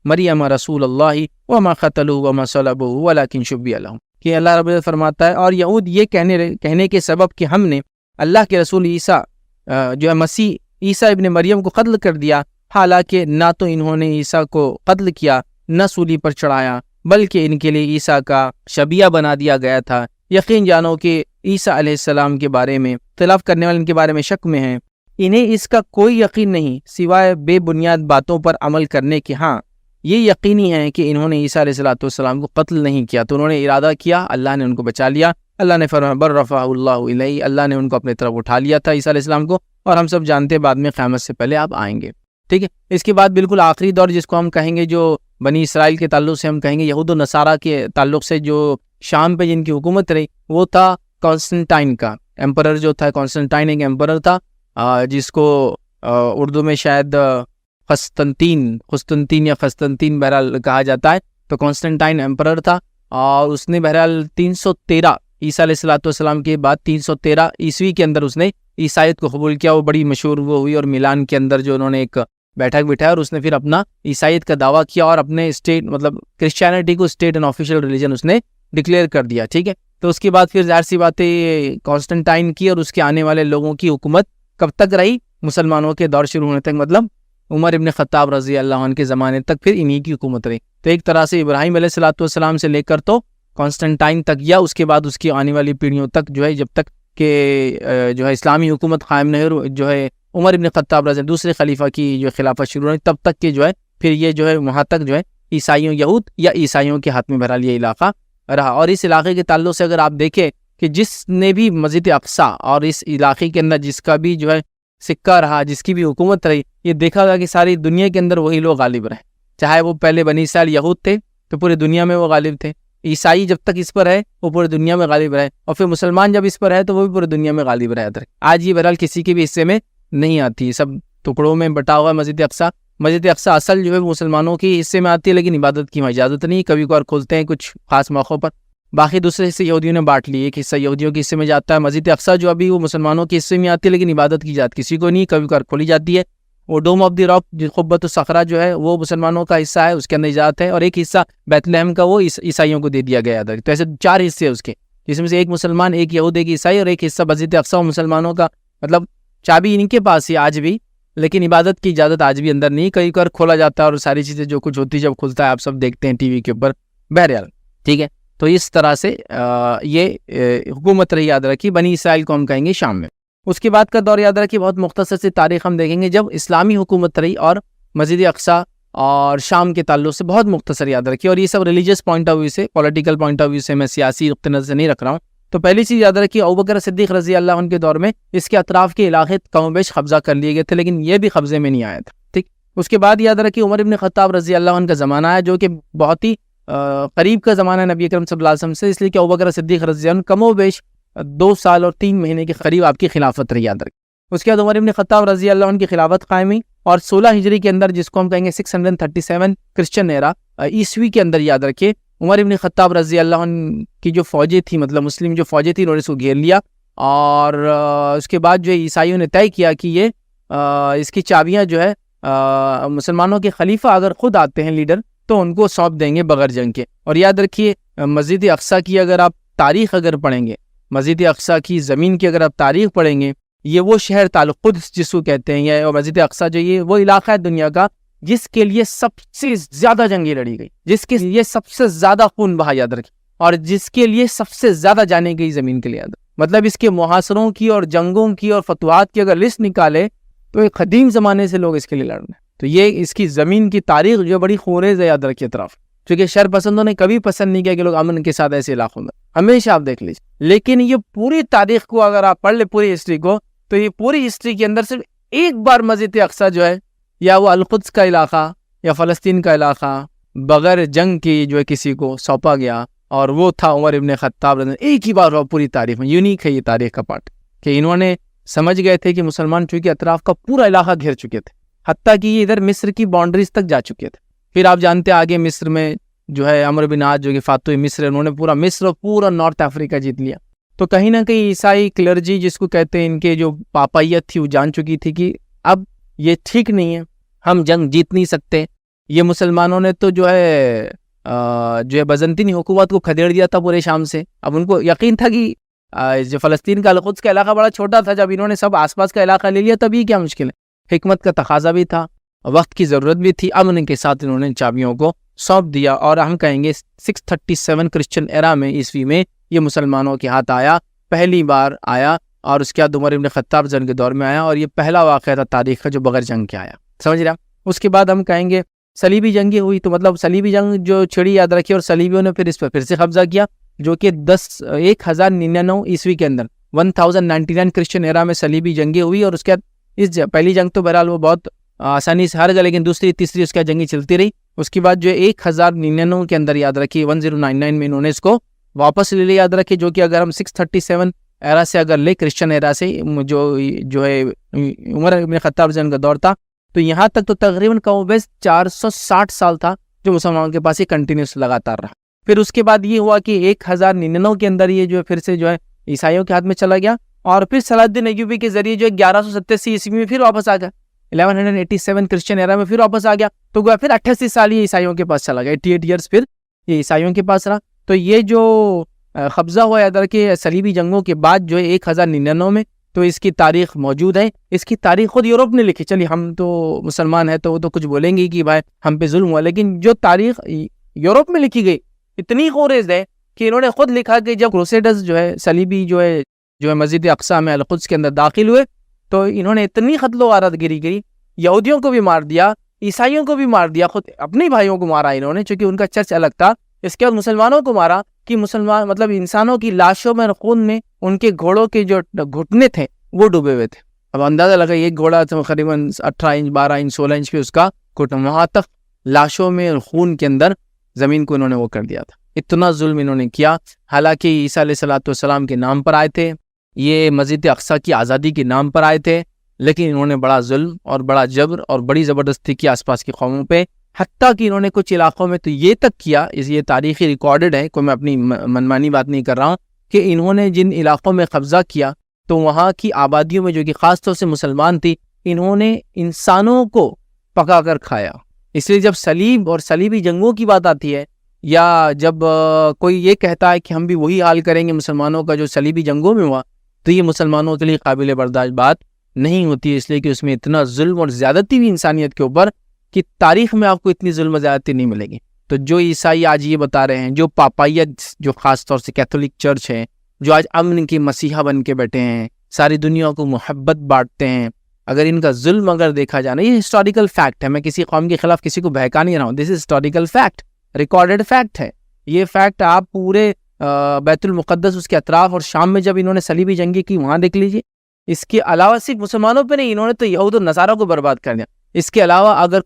مَرْيَمَ رَسُولَ اللَّهِ وَمَا قَتَلُوهُ وَمَا صَلَبُوهُ وَلَكِنْ شُبِّهَ لَهُمْ. کہ اللہ رب العزت فرماتا ہے اور یہود یہ کہنے کے سبب کہ ہم نے اللہ کے رسول عیسیٰ جو ہے مسیح عیسیٰ ابن مریم کو قتل کر دیا، حالانکہ نہ تو انہوں نے عیسیٰ کو قتل کیا نہ سولی پر چڑھایا، بلکہ ان کے لیے عیسیٰ کا شبیہ بنا دیا گیا تھا۔ یقین جانو کہ عیسیٰ علیہ السلام کے بارے میں اختلاف کرنے والے ان کے بارے میں شک میں ہیں، انہیں اس کا کوئی یقین نہیں سوائے بے بنیاد باتوں پر عمل کرنے کے۔ ہاں یہ یقینی ہے کہ انہوں نے عیسیٰ علیہ السلام کو قتل نہیں کیا، تو انہوں نے ارادہ کیا، اللہ نے ان کو بچا لیا۔ اللہ نے فرمایا بل رفعہ اللہ الیہ، اللہ نے ان کو اپنے طرف اٹھا لیا تھا عیسیٰ علیہ السلام کو، اور ہم سب جانتے ہیں بعد میں قیامت سے پہلے آپ آئیں گے، ٹھیک ہے۔ اس کے بعد بالکل آخری دور جس کو ہم کہیں گے، جو بنی اسرائیل کے تعلق سے ہم کہیں گے یہود و نصارہ کے تعلق سے جو شام پہ جن کی حکومت رہی، وہ تھا کانسٹنٹائن کا ایمپرر جو تھا۔ کانسٹنٹائن ایک ایمپرر تھا جس کو اردو میں شاید قسطنطین یا قسطنطین بہرحال کہا جاتا ہے۔ تو کانسٹنٹائن ایمپرر تھا، اور اس نے بہرحال 313 عیسیٰ علیہ السلام کے بعد 313 عیسوی کے اندر اس نے عیسائیت کو قبول کیا۔ وہ بڑی مشہور وہ ہوئی، اور میلان کے اندر جو انہوں نے ایک بیٹھک بٹھایا اور اس نے پھر اپنا عیسائیت کا دعویٰ کیا، اور اپنے اسٹیٹ مطلب کرسچینٹی کو اسٹیٹ اینڈ آفیشیل ریلیجن اس نے ڈکلیئر کر دیا، ٹھیک ہے۔ تو اس کے بعد پھر ظاہر سی بات ہے کانسٹنٹائن کی اور اس کے آنے والے لوگوں کی حکومت کب تک رہی؟ مسلمانوں کے دور شروع ہونے تک، مطلب عمر ابن خطاب رضی اللہ عنہ کے زمانے تک پھر انہی کی حکومت رہی۔ تو ایک طرح سے ابراہیم علیہ السلام سے لے کر تو کانسٹنٹائن تک، یا اس کے بعد اس کی آنے والی پیڑھیوں تک جو ہے، جب تک کہ جو ہے اسلامی حکومت قائم نہیں ہو، جو ہے عمر ابن خطاب رضی دوسرے خلیفہ کی جو خلافت شروع ہوئی، تب تک کہ جو ہے پھر یہ جو ہے وہاں تک جو ہے عیسائیوں یہود یا عیسائیوں کے ہاتھ میں بہرحال یہ علاقہ رہا۔ اور اس علاقے کے تعلق سے اگر آپ دیکھیں کہ جس نے بھی مسجد اقصی اور اس علاقے کے اندر جس کا بھی جو ہے سکہ رہا، جس کی بھی حکومت رہی، یہ دیکھا گیا کہ ساری دنیا کے اندر وہی لوگ غالب رہے، چاہے وہ پہلے بنی اسرائیل یہود تھے تو پوری دنیا میں وہ غالب تھے، عیسائی جب تک اس پر ہے وہ پوری دنیا میں غالب رہے، اور پھر مسلمان جب اس پر ہے تو وہ بھی پوری دنیا میں غالب رہے۔ آج یہ بہرحال کسی کے بھی حصے میں نہیں آتی، سب ٹکڑوں میں بٹا ہوا ہے مسجد اقصی۔ مسجد اقصی اصل جو ہے مسلمانوں کے حصے میں آتی ہے، لیکن عبادت کی اجازت نہیں، کبھی کبھار کھولتے ہیں کچھ خاص موقعوں پر۔ باقی دوسرے حصے یہودیوں نے بانٹ لیے، ایک حصہ یہودیوں کے حصے میں جاتا ہے۔ مسجد اقصی جو ابھی وہ مسلمانوں کے حصے میں آتی ہے، لیکن عبادت کی اجازت کسی کو نہیں، کبھی کبھار کھولی جاتی ہے۔ وہ ڈوم آف دی راک قبۃ الصخرہ جو ہے وہ مسلمانوں کا حصہ ہے، اس کے اندر اجازت ہے، اور ایک حصہ بیت لحم کا وہ عیسائیوں کو دے دیا گیا تھا۔ تو ایسے 4 حصے ہیں اس کے، جس میں سے ایک مسلمان، ایک یہود، ایک عیسائی، اور ایک حصہ مسجد اقصی مسلمانوں کا، مطلب چابی ان کے پاس ہی آج بھی، لیکن عبادت کی اجازت آج بھی اندر نہیں، کئی بار کھولا جاتا ہے، اور ساری چیزیں جو کچھ ہوتی ہے جب کھلتا ہے آپ سب دیکھتے ہیں ٹی وی کے اوپر، بہرحال ٹھیک ہے۔ تو اس طرح سے یہ حکومت رہی، یاد رکھی، بنی اسرائیل کو ہم کہیں گے شام میں۔ اس کے بعد کا دور یاد رکھیے، بہت مختصر سی تاریخ ہم دیکھیں گے جب اسلامی حکومت رہی، اور مسجد اقصی اور شام کے تعلق سے بہت مختصر یاد رکھیے، اور یہ سب ریلیجیس پوائنٹ آف ویو سے، پولیٹیکل پوائنٹ آف ویو سے، میں سیاسی نقطہ نظر سے نہیں رکھ رہا ہوں۔ تو پہلی چیز یاد رکھیے، ابوبکر صدیق رضی اللہ عنہ کے دور میں اس کے اطراف کے علاقے کم و بیش قبضہ کر لیے گئے تھے، لیکن یہ بھی قبضے میں نہیں آیا تھا، ٹھیک۔ اس کے بعد یاد رکھیے عمر ابن خطاب رضی اللہ عنہ کا زمانہ ہے، جو کہ بہت ہی قریب کا زمانہ ہے نبی اکرم صلی اللہ علیہ وسلم سے، اس لیے کہ ابوبکر صدیق رضی اللہ عنہ کم و بیش 2 سال اور 3 مہینے کے قریب آپ کی خلافت رہی، یاد رکھیے۔ اس کے بعد عمر ابن خطاب رضی اللہ عنہ کی خلافت قائم ہوئی، اور 16 ہجری کے اندر، جس کو ہم کہیں گے 637 کرسچن ایرا عیسوی کے اندر، یاد رکھیے عمر ابن خطاب رضی اللہ عنہ کی جو فوجیں تھی، مطلب مسلم جو فوجیں تھی، انہوں نے اس کو گھیر لیا، اور اس کے بعد جو عیسائیوں نے طے کیا کہ یہ اس کی چابیاں جو ہے مسلمانوں کے خلیفہ اگر خود آتے ہیں لیڈر تو ان کو سونپ دیں گے بغیر جنگ کے۔ اور یاد رکھیے مسجد اقصی کی اگر آپ تاریخ اگر پڑھیں گے، مسجد اقصی کی زمین کی اگر آپ تاریخ پڑھیں گے، یہ وہ شہر تعلق قدس جس کو کہتے ہیں، یا مسجد اقصی جو یہ وہ علاقہ ہے دنیا کا جس کے لیے سب سے زیادہ جنگیں لڑی گئی، جس کے لیے سب سے زیادہ خون بہا، یاد رکھیں، اور جس کے لیے سب سے زیادہ جانے گئی زمین کے لیے، یاد رکھیں۔ مطلب اس کے محاصروں کی اور جنگوں کی اور فتوحات کی اگر لسٹ نکالے تو ایک قدیم زمانے سے لوگ اس کے لیے لڑ رہے ہیں۔ تو یہ اس کی زمین کی تاریخ جو بڑی خونریز ہے، یاد رکھیے اطراف، کیونکہ شر پسندوں نے کبھی پسند نہیں کیا کہ لوگ امن کے ساتھ ایسے علاقوں میں، ہمیشہ آپ دیکھ لیجیے۔ لیکن یہ پوری تاریخ کو اگر آپ پڑھ لیں، پوری ہسٹری کو، تو یہ پوری ہسٹری کے اندر صرف ایک بار مسجد اقصی جو ہے، یا وہ القدس کا علاقہ یا فلسطین کا علاقہ بغیر جنگ کی جو ہے کسی کو سونپا گیا، اور وہ تھا عمر ابن خطاب رضی اللہ عنہ۔ ایک ہی بار ہوا پوری تاریخ میں، یونیک ہے یہ تاریخ کا پارٹ، کہ انہوں نے سمجھ گئے تھے کہ مسلمان چونکہ اطراف کا پورا علاقہ گھیر چکے تھے، حتیٰ کہ یہ ادھر مصر کی باؤنڈریز تک جا چکے تھے۔ پھر آپ جانتے ہیں آگے مصر میں جو ہے عمرو بن عاص جو کہ فاتح مصر ہے، انہوں نے پورا مصر اور پورا نارتھ افریقہ جیت لیا۔ تو کہیں نہ کہیں عیسائی کلرجی جس کو کہتے ہیں، ان کے جو پاپائیت تھی وہ جان چکی تھی کہ اب یہ ٹھیک نہیں ہے، ہم جنگ جیت نہیں سکتے۔ یہ مسلمانوں نے تو جو ہے بزنطینی حکومت کو کھدیڑ دیا تھا پورے شام سے۔ اب ان کو یقین تھا کہ جو فلسطین کا القدس کا علاقہ بڑا چھوٹا تھا، جب انہوں نے سب آس پاس کا علاقہ لے لیا تب یہ کیا مشکل ہے، حکمت کا تقاضا بھی تھا، وقت کی ضرورت بھی تھی، امن کے ساتھ انہوں نے چابیوں کو سونپ دیا، اور ہم کہیں گے 637 کرسچن ایرا میں عیسوی میں یہ مسلمانوں کے ہاتھ آیا، پہلی بار آیا، اور اس کے بعد عمر ابن خطاب جنگ کے دور میں آیا، اور یہ پہلا واقعہ تھا تاریخ کا جو بغیر جنگ کے آیا، سمجھ رہے ہیں؟ اس کے بعد ہم کہیں گے صلیبی جنگیں ہوئی، تو مطلب صلیبی جنگ جو چھڑی یاد رکھی، اور صلیبیوں نے پھر اس پر پھر سے قبضہ کیا، جو کہ 1099 عیسوی کے اندر 1099 کرسچن ایرا میں صلیبی جنگیں ہوئی، اور اس کے بعد پہلی جنگ تو بہرحال وہ بہت آسانی سے ہار گئے، لیکن دوسری تیسری اس کے جنگیں چلتی رہی۔ اس کے بعد جو 1099 کے اندر یاد رکھی 1099 میں انہوں نے اس کو واپس لے لیا، یاد رکھے، جو کہ اگر ہم 637 ایرا سے اگر لے، کرسچن ایرا سے جو ہے عمر ابن خطاب جنگ کا دور تھا، تو یہاں تک تو تقریباً کم و بیش 460 سال تھا جو مسلمانوں کے پاس یہ کنٹینیوس لگاتار رہا۔ پھر اس کے بعد یہ ہوا کہ 1099 کے اندر یہ جو ہے پھر سے جو ہے عیسائیوں کے ہاتھ میں چلا گیا، اور پھر صلاح الدین ایوبی کے ذریعے جو ہے 1187 عیسوی میں پھر واپس آ گیا، 1187 کرسچن ایرا میں پھر واپس آ گیا، تو گویا پھر 88 سال یہ عیسائیوں کے پاس چلا گیا، 88 ایئرس پھر یہ عیسائیوں کے پاس رہا۔ تو یہ جو قبضہ ہوا یاد رکھے صلیبی جنگوں کے بعد جو ہے 1099 میں، تو اس کی تاریخ موجود ہے، اس کی تاریخ خود یورپ نے لکھی۔ چلیے ہم تو مسلمان ہیں تو وہ تو کچھ بولیں گے کہ بھائی ہم پہ ظلم ہوا، لیکن جو تاریخ یورپ میں لکھی گئی اتنی خوریز ہے کہ انہوں نے خود لکھا کہ جب کروسیڈرز جو ہے صلیبی جو ہے مسجد اقصیٰ میں القدس کے اندر داخل ہوئے، تو انہوں نے اتنی قتل و غارت گری کی، یہودیوں کو بھی مار دیا، عیسائیوں کو بھی مار دیا، خود اپنے بھائیوں کو مارا انہوں نے، چونکہ ان کا چرچ الگ تھا۔ اس کے بعد مسلمانوں کو مارا کہ مسلمان مطلب انسانوں کی لاشوں میں خون میں ان کے گھوڑوں کے جو گھٹنے تھے وہ ڈوبے ہوئے تھے۔ اب اندازہ لگا ایک گھوڑا تقریباً 18 انچ 12 انچ 16 انچ پہ اس کا گھٹنا، وہاں تک لاشوں میں اور خون کے اندر زمین کو انہوں نے وہ کر دیا تھا، اتنا ظلم انہوں نے کیا۔ حالانکہ عیسیٰ علیہ السلام کے نام پر آئے تھے، یہ مسجد اقصیٰ کی آزادی کے نام پر آئے تھے، لیکن انہوں نے بڑا ظلم اور بڑا جبر اور بڑی زبردستی کی آس پاس کی قوموں پہ، حتیٰ کہ انہوں نے کچھ علاقوں میں تو یہ تک کیا، یہ تاریخی ریکارڈڈ ہے، کوئی میں اپنی منمانی بات نہیں کر رہا ہوں، کہ انہوں نے جن علاقوں میں قبضہ کیا تو وہاں کی آبادیوں میں جو کہ خاص طور سے مسلمان تھی، انہوں نے انسانوں کو پکا کر کھایا۔ اس لیے جب صلیب اور صلیبی جنگوں کی بات آتی ہے، یا جب کوئی یہ کہتا ہے کہ ہم بھی وہی حال کریں گے مسلمانوں کا جو صلیبی جنگوں میں ہوا، تو یہ مسلمانوں کے لیے قابل برداشت بات نہیں ہوتی، اس لیے کہ اس میں اتنا ظلم اور زیادتی بھی انسانیت کے اوپر کہ تاریخ میں آپ کو اتنی ظلم و زیادتی نہیں ملے گی۔ تو جو عیسائی آج یہ بتا رہے ہیں، جو پاپائیت جو خاص طور سے کیتھولک چرچ ہے، جو آج امن کے مسیحا بن کے بیٹھے ہیں، ساری دنیا کو محبت بانٹتے ہیں، اگر ان کا ظلم اگر دیکھا جانا، یہ ہسٹوریکل فیکٹ ہے، میں کسی قوم کے خلاف کسی کو بہکا نہیں رہا ہوں، دس از ہسٹوریکل فیکٹ، ریکارڈڈ فیکٹ ہے یہ فیکٹ۔ آپ پورے بیت المقدس اس کے اطراف اور شام میں جب انہوں نے صلیبی جنگی کی وہاں دیکھ لیجیے۔ اس کے علاوہ صرف مسلمانوں پہ نہیں، انہوں نے تو یہود و نصارہ کو برباد کر دیا۔ اس کے علاوہ اگر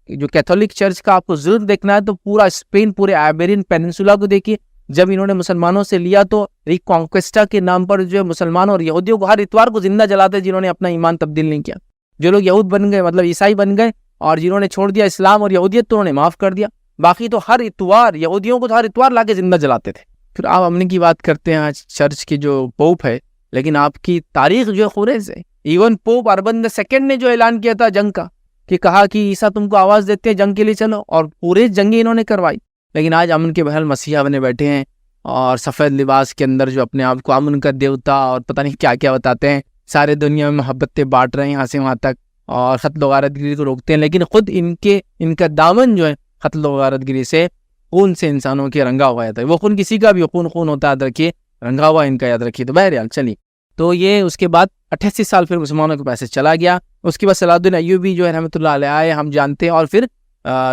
جو کیتھولک چرچ کا آپ کو ظلم دیکھنا ہے تو پورا اسپین، پورے آئبیرین پیننسولا کو دیکھیے، جب انہوں نے مسلمانوں سے لیا تو ریکانکویسٹا کے نام پر جو ہے مسلمانوں اور یہودیوں کو ہر اتوار کو زندہ جلاتے، جنہوں نے اپنا ایمان تبدیل نہیں کیا۔ جو لوگ یہود بن گئے مطلب عیسائی بن گئے، اور جنہوں نے چھوڑ دیا اسلام اور یہودیت تو انہوں نے معاف کر دیا، باقی تو ہر اتوار یہودیوں کو تو ہر اتوار لا کے زندہ جلاتے تھے۔ پھر آپ امن کی بات کرتے ہیں، آج چرچ کے جو پوپ ہے، لیکن آپ کی تاریخ جو ہے خوریز ہے۔ ایون پوپ اربن II نے جو اعلان کیا تھا جنگ کا، کہ کہا کہ عیسیٰ تم کو آواز دیتے ہیں جنگ کے لیے چلو، اور پورے جنگیں انہوں نے کروائی، لیکن آج امن کے بہرحال مسیحا بنے بیٹھے ہیں، اور سفید لباس کے اندر جو اپنے آپ کو امن کا دیوتا اور پتہ نہیں کیا کیا بتاتے ہیں، سارے دنیا میں محبتیں بانٹ رہے ہیں یہاں سے وہاں تک، اور قتل و غارت گری کو روکتے ہیں، لیکن خود ان کا دامن جو ہے قتل و غارت گری سے، خون سے انسانوں کے رنگا ہوا ہے، وہ خون کسی کا بھی خون ہوتا ہے، یاد رکھیے، رنگا ہوا ان کا یاد رکھیے۔ تو بہرحال چلیے، تو یہ اس کے بعد 88 سال پھر مسلمانوں کے پاس چلا گیا۔ اس کے بعد صلاح الدین ایوبی جو ہے رحمۃ اللہ علیہ آئے، ہم جانتے ہیں، اور پھر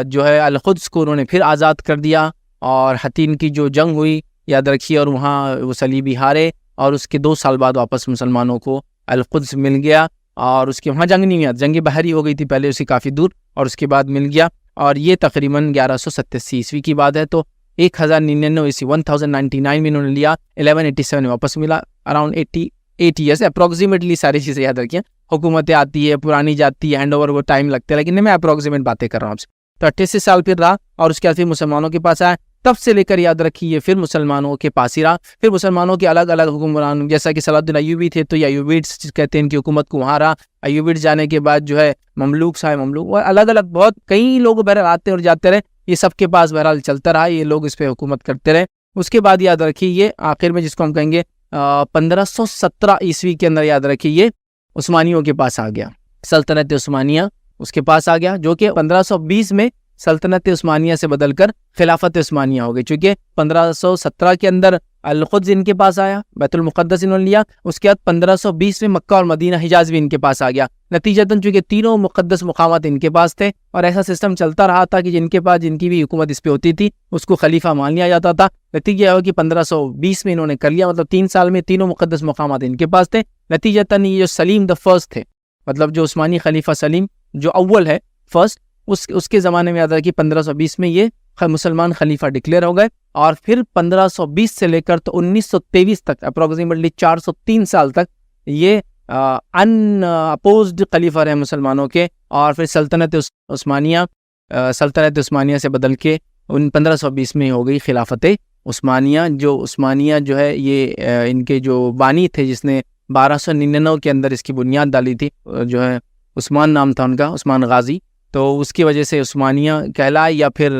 جو ہے القدس کو انہوں نے پھر آزاد کر دیا، اور حطین کی جو جنگ ہوئی یاد رکھیے، اور وہاں وہ صلیبی ہارے، اور اس کے 2 سال بعد واپس مسلمانوں کو القدس مل گیا، اور اس کے وہاں جنگ نہیں ہوئی، جنگ بحری ہو گئی تھی پہلے اسی کافی دور، اور اس کے بعد مل گیا، اور یہ تقریباً 1187 عیسوی کی بات ہے۔ تو 1099 عیسوی 1099 میں انہوں نے لیا، 1187 میں واپس ملا، اراؤنڈ 88 ایئرس اپروکسیمیٹلی، ساری چیزیں یاد رکھیں، حکومتیں آتی ہے، پرانی جاتی ہے، ہینڈ اوور کو ٹائم لگتا ہے، لیکن میں اپروکسیمیٹ باتیں کر رہا ہوں آپ سے۔ تو 88 سال پھر رہا، اور اس کے بعد پھر مسلمانوں کے پاس آیا، تب سے لے کر یاد رکھیے پھر مسلمانوں کے پاس ہی رہا، پھر مسلمانوں کے الگ الگ حکمران، جیسا کہ صلاح الدین ایوبی تھے تو یہ ایوبیڈس کہتے ہیں ان کی حکومت کو وہاں رہا، ایوبیڈس جانے کے بعد جو ہے مملوک اور الگ الگ بہت کئی لوگ بہرحال آتے اور جاتے رہے، یہ سب کے پاس بہرحال چلتا رہا، یہ لوگ اس پہ حکومت کرتے رہے۔ اس کے بعد یاد رکھیے یہ آخر میں جس کو ہم کہیں گے 1517 عیسوی کے اندر یاد رکھیے یہ عثمانیوں کے پاس آ گیا، سلطنت عثمانیہ اس کے پاس آ گیا، جو کہ 1520 میں سلطنت عثمانیہ سے بدل کر خلافت عثمانیہ ہو گئی، چونکہ 1517 کے اندر القدس ان کے پاس آیا، بیت المقدس انہوں نے لیا، اس کے بعد 1520 میں مکہ اور مدینہ حجاز بھی ان کے پاس آ گیا، نتیجتاً چونکہ تینوں مقدس مقامات ان کے پاس تھے، اور ایسا سسٹم چلتا رہا تھا کہ جن کے پاس جن کی بھی حکومت اس پہ ہوتی تھی اس کو خلیفہ مان لیا جاتا تھا۔ نتیجہ یہ ہوا کہ 1520 میں انہوں نے کر لیا، مطلب 3 سال میں تینوں مقدس مقامات ان کے پاس تھے۔ نتیجتاً یہ جو سلیم دا فرسٹ تھے، مطلب جو عثمانی خلیفہ سلیم جو اول ہے فرسٹ، اس کے زمانے میں یاد رکھیے 1520 میں یہ مسلمان خلیفہ ڈکلیئر ہو گئے، اور پھر 1520 سے لے کر تو 1923 تک اپروکسیمیٹلی 403 سال تک یہ ان اپوزڈ خلیفہ رہے مسلمانوں کے، اور پھر سلطنت عثمانیہ سے بدل کے 1520 میں ہو گئی خلافت عثمانیہ۔ جو عثمانیہ جو ہے یہ ان کے جو بانی تھے، جس نے 1299 کے اندر اس کی بنیاد ڈالی تھی، جو ہے عثمان نام تھا ان کا، عثمان غازی، تو اس کی وجہ سے عثمانیہ کہلائے، یا پھر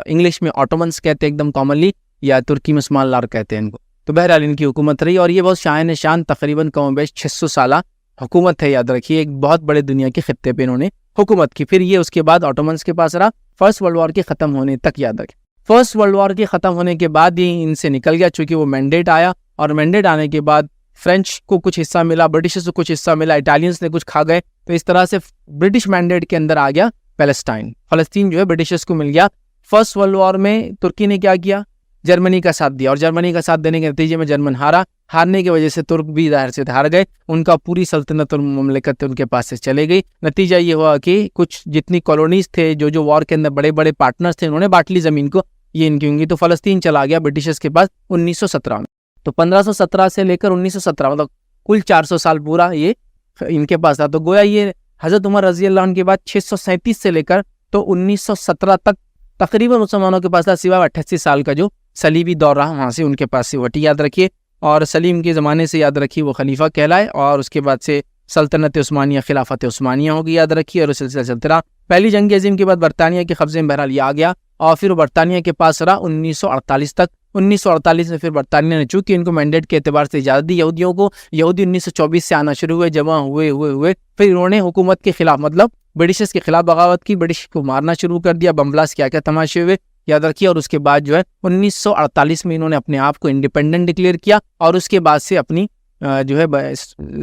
انگلش میں آٹومنس کہتے ہیں ایک دم کامنلی، یا ترکی میں عثمان لار کہتے ہیں ان کو۔ تو بہرحال ان کی حکومت رہی، اور یہ بہت شاہن شان تقریباً کم و بیش 600 سالہ حکومت ہے، یاد رکھیے ایک بہت بڑے دنیا کے خطے پہ انہوں نے حکومت کی۔ پھر یہ اس کے بعد آٹومنس کے پاس رہا فرسٹ ورلڈ وار کے ختم ہونے تک، یاد رکھیں فرسٹ ورلڈ وار کے ختم ہونے کے بعد ہی ان سے نکل گیا، چونکہ وہ مینڈیٹ آیا، اور مینڈیٹ آنے کے بعد فرینچ کو کچھ حصہ ملا، برٹشز کو کچھ حصہ ملا، اٹالینس نے کچھ کھا گئے، تو اس طرح سے برٹش مینڈیٹ کے اندر آ گیا فلسطین جو ہے برٹشز کو مل گیا۔ فرسٹ ورلڈ وار میں ترکی نے کیا کیا؟ جرمنی کا ساتھ دیا، اور جرمنی کا ساتھ دینے کے نتیجے میں جرمن ہارنے کی وجہ سے ترک بھی ظاہر سے ہار گئے، ان کا پوری سلطنت اور مملکت ان کے پاس سے چلے گئی۔ نتیجہ یہ ہوا کہ کچھ جتنی کالونیز تھے جو وار کے اندر بڑے بڑے پارٹنرز تھے، انہوں نے بانٹ لی زمین کو، یہ ان کی ہوں گی، تو فلسطین چلا گیا برٹشز کے پاس 1917 میں۔ تو 1517 سے لے کر 1917 مطلب کل 400 سال پورا یہ ان کے پاس تھا۔ تو گویا یہ حضرت عمر رضی اللہ عنہ کے بعد 637 سے لے کر تو 1917 تک تقریباً مسلمانوں کے پاس تھا، سوائے 88 سال کا جو صلیبی دور رہا، وہاں سے ان کے پاس سے وٹی یاد رکھیے، اور سلیم کے زمانے سے یاد رکھیے وہ خلیفہ کہلائے، اور اس کے بعد سے سلطنت عثمانیہ خلافت عثمانیہ ہوگی، یاد رکھیے، اور اس سلسلہ چلتے رہا۔ پہلی جنگ عظیم کے بعد برطانیہ کے قبضے میں بہرحال یہ آ گیا، اور پھر برطانیہ کے پاس رہا 1948 تک۔ 1948 میں پھر برطانیہ نے چونکہ ان کو مینڈیٹ کے اعتبار سے اجازت دی یہودیوں کو، یہودی 1924 سے آنا شروع ہوئے، جمع ہوئے، پھر انہوں نے حکومت کے خلاف مطلب برٹشز کے خلاف بغاوت کی، برٹش کو مارنا شروع کر دیا، بم بلاسٹ کیا تماشے ہوئے، یاد رکھیے، اور اس کے بعد جو ہے 1948 میں انہوں نے اپنے آپ کو انڈیپینڈنٹ ڈکلیئر کیا، اور اس کے بعد سے اپنی جو ہے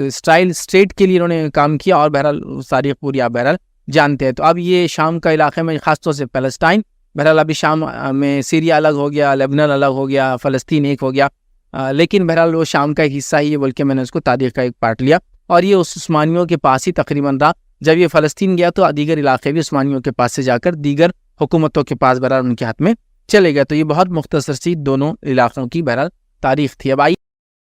اسٹیٹ کے لیے انہوں نے کام کیا، اور بہرحال تاریخ پوری آپ بہرحال جانتے ہیں۔ تو اب یہ شام کا علاقے میں خاص طور سے پیلسٹائن، بہرحال ابھی شام میں سیریا الگ ہو گیا، لیبنان الگ ہو گیا، فلسطین ایک ہو گیا، لیکن بہرحال وہ شام کا ایک حصہ ہی ہے، بلکہ میں نے اس کو تاریخ کا ایک پارٹ لیا، اور یہ اس عثمانیوں کے پاس ہی تقریباً رہا۔ جب یہ فلسطین گیا تو دیگر علاقے بھی عثمانیوں کے پاس سے جا کر دیگر حکومتوں کے پاس بہرحال ان کے ہاتھ میں چلے گئے۔ تو یہ بہت مختصر سی دونوں علاقوں کی بہرحال تاریخ تھی۔ اب آئیے